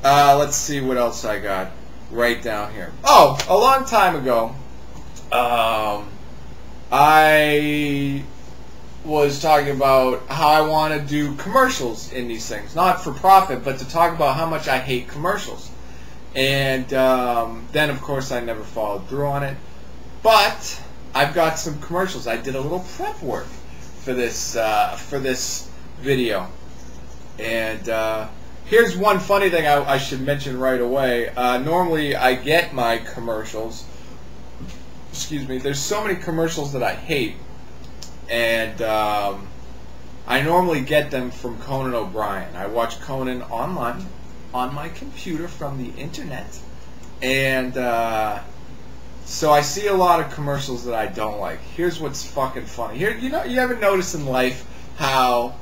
Let's see what else I got right down here. Oh, a long time ago, I was talking about how I want to do commercials in these things. Not for profit, but to talk about how much I hate commercials. And then, of course, I never followed through on it. But I've got some commercials. I did a little prep work for this video. And here's one funny thing I should mention right away. Normally, I get my commercials. Excuse me. There's so many commercials that I hate. And I normally get them from Conan O'Brien. I watch Conan online on my computer from the internet. And so I see a lot of commercials that I don't like. Here's what's fucking funny. Here, you ever notice in life how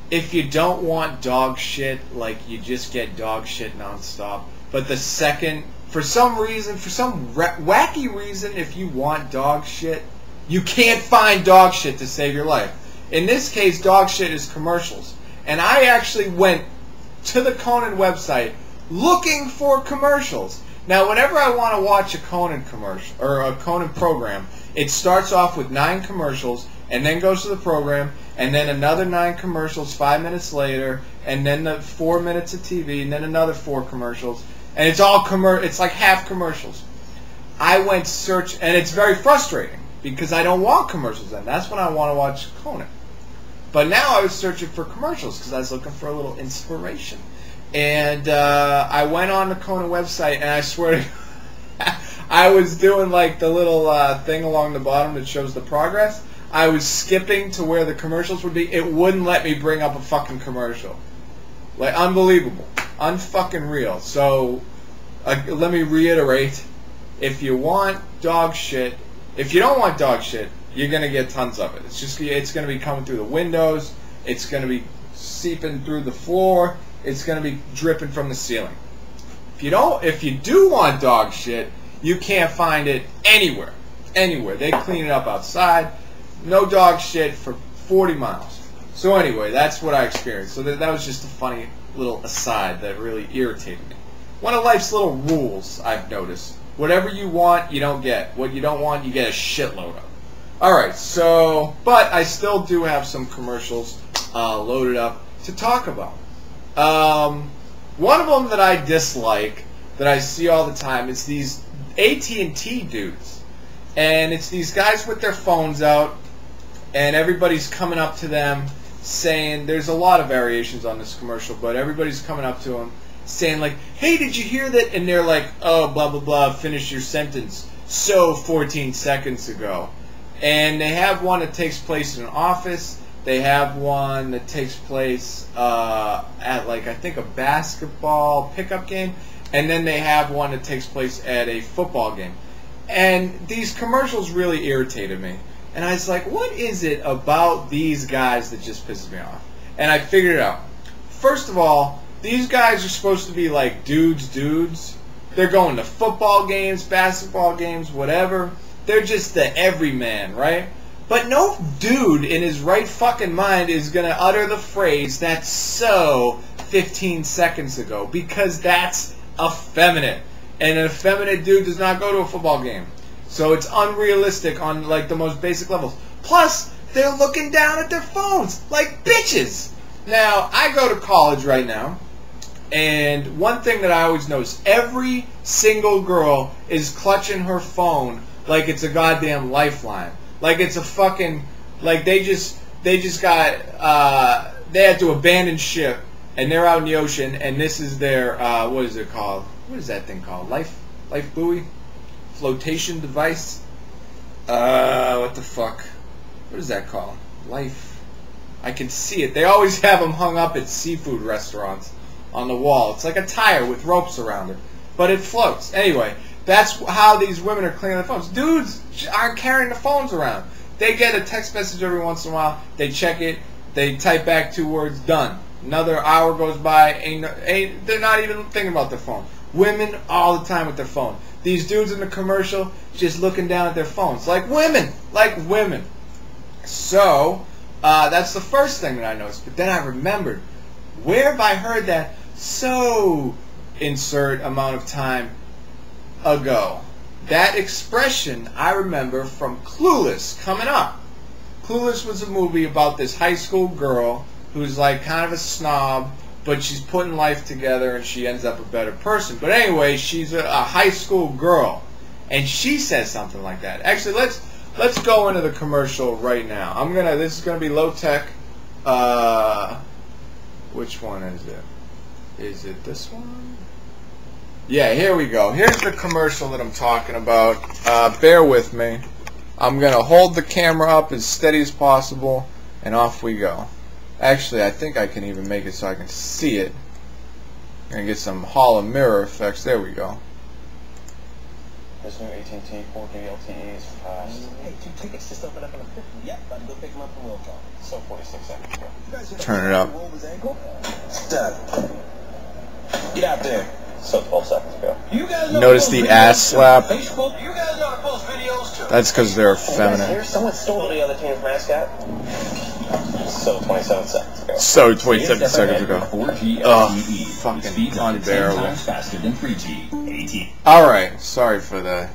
if you don't want dog shit, like you just get dog shit nonstop. But the second, for some reason, for some wacky reason, if you want dog shit, you can't find dog shit to save your life. In this case, dog shit is commercials. And I actually went to the Conan website looking for commercials. Now, whenever I want to watch a Conan commercial or a Conan program, it starts off with 9 commercials and then goes to the program and then another 9 commercials 5 minutes later and then the 4 minutes of TV and then another 4 commercials and it's all it's like half commercials. I went search and it's very frustrating because I don't want commercials then. That's when I want to watch Conan. But now I was searching for commercials because I was looking for a little inspiration. And I went on the Conan website, and I swear to I was doing like the little thing along the bottom that shows the progress. I was skipping to where the commercials would be. It wouldn't let me bring up a fucking commercial. Like, unbelievable. Unfucking real. So, let me reiterate. If you want dog shit, if you don't want dog shit, you're going to get tons of it. It's going to be coming through the windows. It's going to be seeping through the floor. It's going to be dripping from the ceiling. If you do want dog shit, you can't find it anywhere. Anywhere. They clean it up outside. No dog shit for 40 miles. So anyway, that's what I experienced. So that was just a funny little aside that really irritated me. One of life's little rules I've noticed. Whatever you want, you don't get. What you don't want, you get a shitload of. Alright, so, but I still do have some commercials loaded up to talk about. One of them that I dislike, that I see all the time, is these AT&T dudes. And it's these guys with their phones out, and everybody's coming up to them saying, there's a lot of variations on this commercial, but everybody's coming up to them saying like, hey, did you hear that? And they're like, oh, blah, blah, blah, finish your sentence. So 14 seconds ago. And they have one that takes place in an office. They have one that takes place at, like, I think a basketball pickup game. And then they have one that takes place at a football game. And these commercials really irritated me. And I was like, what is it about these guys that just pisses me off? And I figured it out. First of all, these guys are supposed to be like dudes. They're going to football games, basketball games, whatever. They're just the everyman, right? But no dude in his right fucking mind is going to utter the phrase, that's so 15 seconds ago, because that's effeminate. And an effeminate dude does not go to a football game. So it's unrealistic on like the most basic levels. Plus, they're looking down at their phones like bitches. Now, I go to college right now, and one thing that I always notice, every single girl is clutching her phone like it's a goddamn lifeline. Like it's a fucking, like they just got, they had to abandon ship, and they're out in the ocean, and this is their, what is it called? What is that thing called? Life buoy? Flotation device? What the fuck? What is that called? Life. I can see it. They always have them hung up at seafood restaurants on the wall. It's like a tire with ropes around it, but it floats. Anyway, that's how these women are cleaning their phones. Dudes aren't carrying the phones around. They get a text message every once in a while. They check it. They type back 2 words. Done. Another hour goes by. They're not even thinking about their phone. Women all the time with their phone. These dudes in the commercial just looking down at their phones. Like women. Like women. So, that's the first thing that I noticed. But then I remembered, where have I heard that? so insert amount of time ago. That expression I remember from Clueless coming up. Clueless was a movie about this high school girl who's like kind of a snob, but she's putting life together and she ends up a better person. But anyway, she's a high school girl, and she says something like that. Actually, let's go into the commercial right now. This is gonna be low tech. Which one is it? Is it this one? Yeah, here we go. Here's the commercial that I'm talking about. Bear with me. I'm going to hold the camera up as steady as possible, and off we go. Actually, I think I can even make it so I can see it. I'm going to get some Hall of Mirror effects. There we go. There's new AT&T 4G LTE is fast. Hey, 2 tickets just opened up on the 50th. Yep, about to go pick them up from Wilco. So 46 seconds ago. Turn it up. Step. Get out there. So 12 seconds ago. Notice the ass slap. Facebook, you guys know to post videos too. That's because they're feminine. Here, someone stole the other team's mascot. So 27 seconds ago. So 27 seconds ago. 4G Oh, LTE. fucking Speeds up to 10 unbearable. times faster than 3G. AT. Alright, sorry for the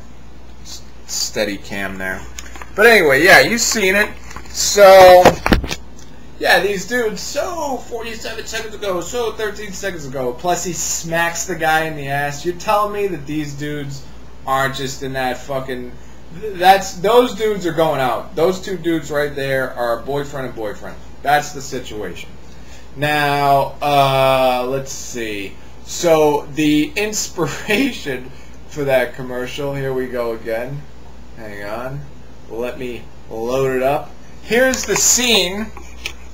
steady cam there. But anyway, yeah, you've seen it. So, yeah, these dudes, so 47 seconds ago, so 13 seconds ago, plus he smacks the guy in the ass. You're telling me that these dudes aren't just in that fucking... Those dudes are going out. Those two dudes right there are boyfriend and boyfriend. That's the situation. Now, let's see. So, the inspiration for that commercial, here we go again. Hang on. Let me load it up. Here's the scene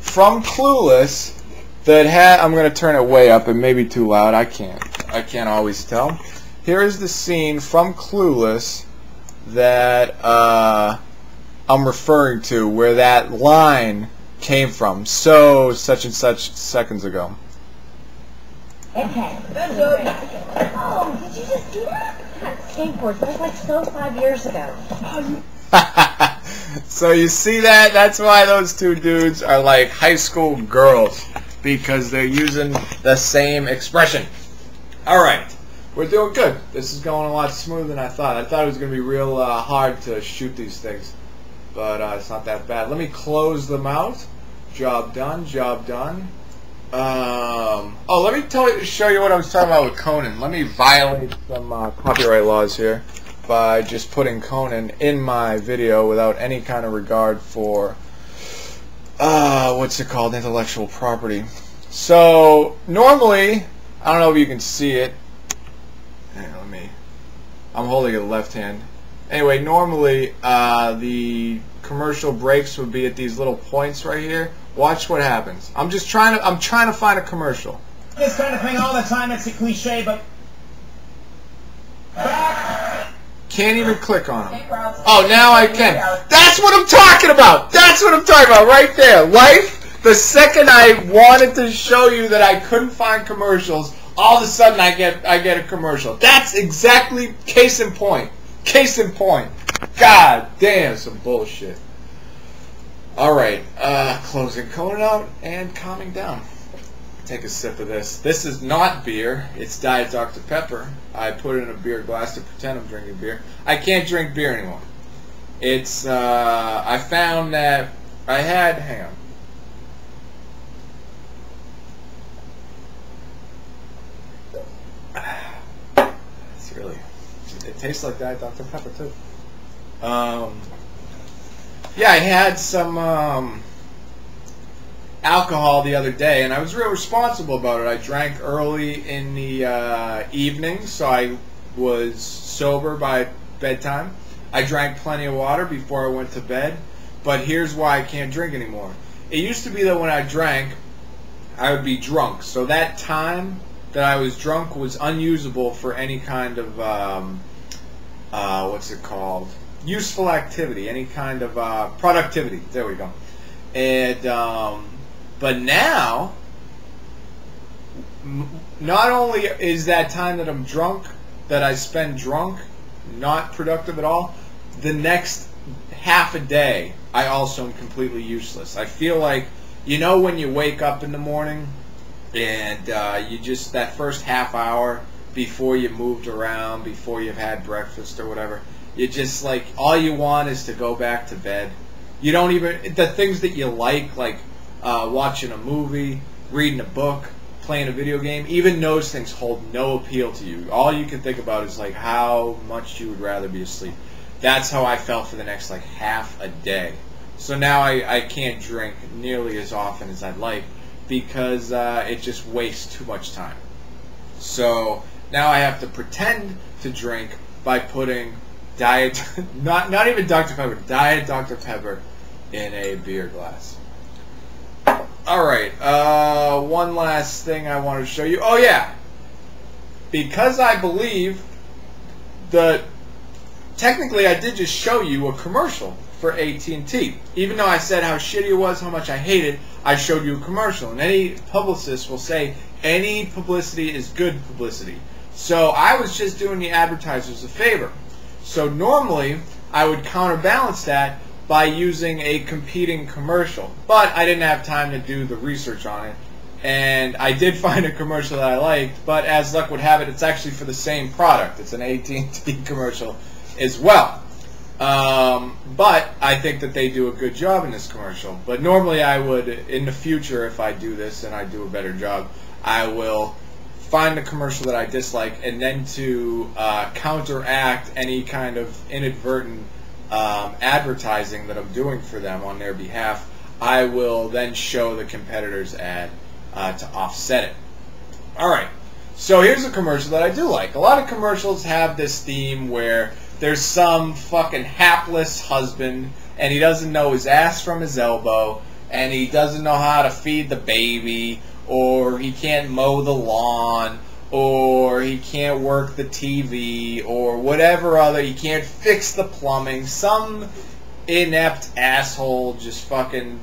from Clueless that I'm going to turn it way up. It may be too loud. I can't always tell. Here is the scene from Clueless that I'm referring to, where that line came from. So, such and such seconds ago. Okay. Oh, did you just do that? Skateboards. That was like so 5 years ago. So you see that? That's why those two dudes are like high school girls, because they're using the same expression. Alright, we're doing good. This is going a lot smoother than I thought. I thought it was going to be real hard to shoot these things, but it's not that bad. Let me close them out. Job done, job done. Oh, let me show you what I was talking about with Conan. Let me violate some copyright laws here by just putting Conan in my video without any kind of regard for what's it called, intellectual property. So normally, I don't know if you can see it. Hang on, I'm holding it left hand. Anyway, normally the commercial breaks would be at these little points right here. Watch what happens. I'm trying to find a commercial. This kind of thing all the time. It's a cliche, but back. Can't even click on them. Oh, now I can. That's what I'm talking about. That's what I'm talking about right there. Life. The second I wanted to show you that I couldn't find commercials, all of a sudden I get a commercial. That's exactly case in point. Case in point. God damn, some bullshit. Alright, closing Conan out and calming down. Take a sip of this. This is not beer. It's Diet Dr. Pepper. I put it in a beer glass to pretend I'm drinking beer. I can't drink beer anymore. It's, I found that I had, hang on. It's really, it tastes like Diet Dr. Pepper too. Yeah, I had some alcohol the other day, and I was real responsible about it. I drank early in the evening, so I was sober by bedtime. I drank plenty of water before I went to bed, but here's why I can't drink anymore. It used to be that when I drank, I would be drunk, so that time that I was drunk was unusable for any kind of, what's it called? Useful activity, any kind of productivity. There we go. And but now, not only is that time that I'm drunk, that I spend drunk, not productive at all, the next half a day I also am completely useless. I feel like, you know, when you wake up in the morning And you just, that first half hour before you moved around, before you've had breakfast or whatever, you just like, all you want is to go back to bed. You don't even, the things that you like watching a movie, reading a book, playing a video game, even those things hold no appeal to you. All you can think about is like how much you would rather be asleep. That's how I felt for the next like half a day. So now I can't drink nearly as often as I'd like because it just wastes too much time. So now I have to pretend to drink by putting Diet, not even Dr. Pepper, Diet Dr. Pepper in a beer glass. Alright, one last thing I want to show you. Oh yeah, because I believe that technically I did just show you a commercial for AT&T. Even though I said how shitty it was, how much I hated, I showed you a commercial. And any publicist will say any publicity is good publicity. So I was just doing the advertisers a favor. So normally I would counterbalance that by using a competing commercial. But I didn't have time to do the research on it. And I did find a commercial that I liked, but as luck would have it, it's actually for the same product. It's an AT&T commercial as well. But I think that they do a good job in this commercial. But normally I would, in the future, if I do this and I do a better job, I will find the commercial that I dislike and then to counteract any kind of inadvertent advertising that I'm doing for them on their behalf, I will then show the competitor's ad to offset it. Alright, so here's a commercial that I do like. A lot of commercials have this theme where there's some fucking hapless husband and he doesn't know his ass from his elbow and he doesn't know how to feed the baby, or he can't mow the lawn, or he can't work the TV, or whatever other, he can't fix the plumbing. Some inept asshole, just fucking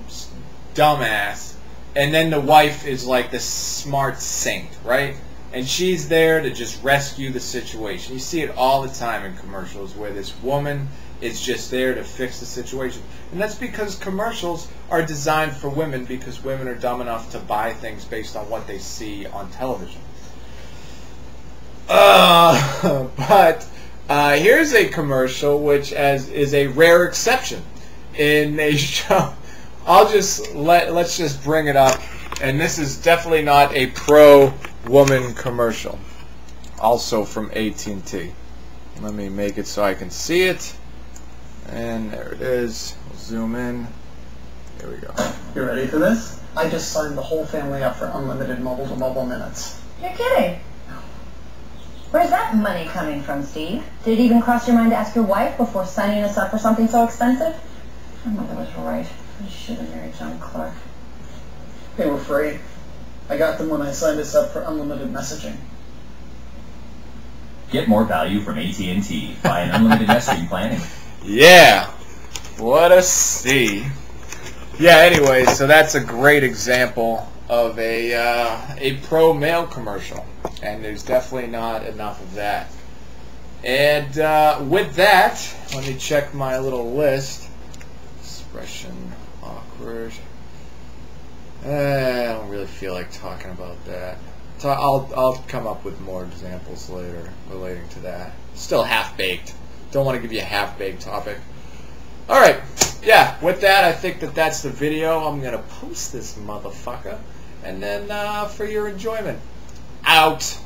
dumbass. And then the wife is like the smart saint, right? And she's there to just rescue the situation. You see it all the time in commercials where this woman is just there to fix the situation. And that's because commercials are designed for women, because women are dumb enough to buy things based on what they see on television. But here's a commercial which is a rare exception in a show. Let's just bring it up, and this is definitely not a pro-woman commercial. Also from AT&T. Let me make it so I can see it. And there it is. We'll zoom in. There we go. You ready for this? I just signed the whole family up for unlimited mobile-to-mobile minutes. You're kidding. Where's that money coming from, Steve? Did it even cross your mind to ask your wife before signing us up for something so expensive? My mother was right. I should have married John Clark. They were free. I got them when I signed us up for unlimited messaging. Get more value from AT&T. Buy an unlimited messaging plan. Yeah. What a C. Yeah, anyway, so that's a great example of a pro-male commercial. And there's definitely not enough of that. And with that, let me check my little list. Expression, awkward. I don't really feel like talking about that. So I'll come up with more examples later relating to that. Still half-baked. Don't want to give you a half-baked topic. Alright, yeah, with that, I think that's the video. I'm going to post this motherfucker. And then for your enjoyment. Out.